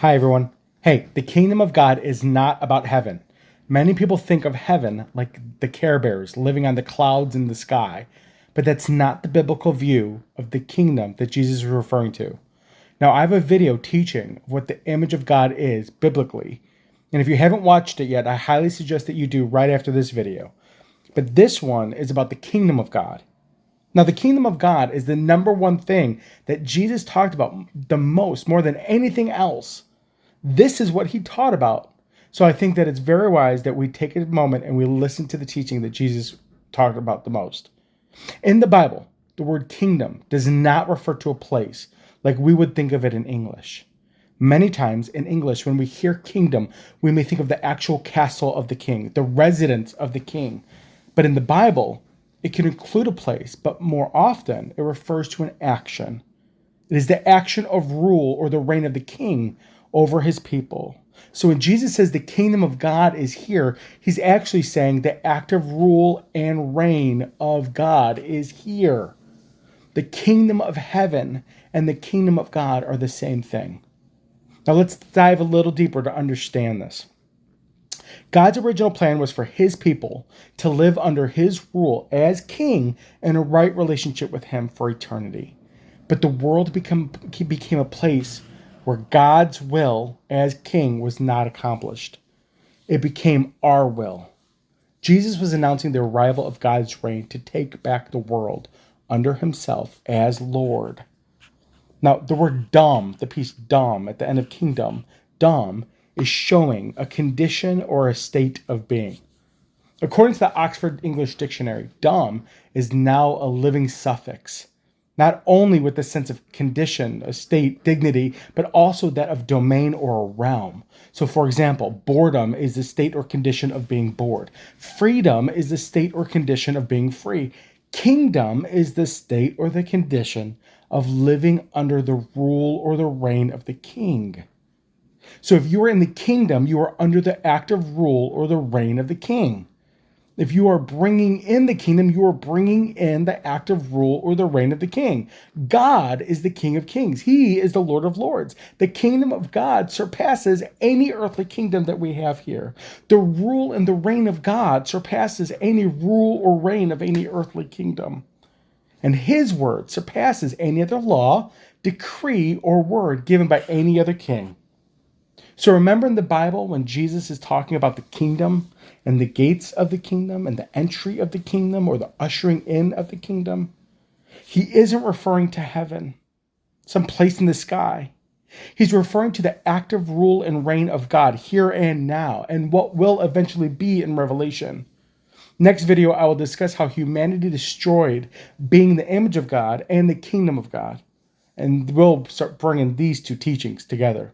Hi, everyone. Hey, the kingdom of God is not about heaven. Many people think of heaven like the Care Bears living on the clouds in the sky, but that's not the biblical view of the kingdom that Jesus is referring to. Now, I have a video teaching what the image of God is biblically, and if you haven't watched it yet, I highly suggest that you do right after this video. But this one is about the kingdom of God. Now, the kingdom of God is the number one thing that Jesus talked about the most, more than anything else. This is what he taught about. So I think that it's very wise that we take a moment and we listen to the teaching that Jesus talked about the most. In the Bible, the word kingdom does not refer to a place like we would think of it in English. Many times in English, when we hear kingdom, we may think of the actual castle of the king, the residence of the king. But in the Bible, it can include a place, but more often it refers to an action. It is the action of rule or the reign of the king over his people. So when Jesus says the kingdom of God is here, he's actually saying the active rule and reign of God is here. The kingdom of heaven and the kingdom of God are the same thing. Now let's dive a little deeper to understand this. God's original plan was for his people to live under his rule as king in a right relationship with him for eternity. But the world became a place where God's will as king was not accomplished. It became our will. Jesus was announcing the arrival of God's reign to take back the world under himself as Lord. Now, the word dom, the piece dom at the end of kingdom, dom, is showing a condition or a state of being. According to the Oxford English Dictionary, dom is now a living suffix, not only with the sense of condition, a state, dignity, but also that of domain or a realm. So, for example, boredom is the state or condition of being bored. Freedom is the state or condition of being free. Kingdom is the state or the condition of living under the rule or the reign of the king. So if you are in the kingdom, you are under the active rule or the reign of the king. If you are bringing in the kingdom, you are bringing in the active rule or the reign of the king. God is the King of Kings. He is the Lord of Lords. The kingdom of God surpasses any earthly kingdom that we have here. The rule and the reign of God surpasses any rule or reign of any earthly kingdom. And his word surpasses any other law, decree, or word given by any other king. So remember in the Bible when Jesus is talking about the kingdom and the gates of the kingdom and the entry of the kingdom or the ushering in of the kingdom, he isn't referring to heaven, some place in the sky. He's referring to the active rule and reign of God here and now and what will eventually be in Revelation. Next video, I will discuss how humanity destroyed being the image of God and the kingdom of God. And we'll start bringing these two teachings together.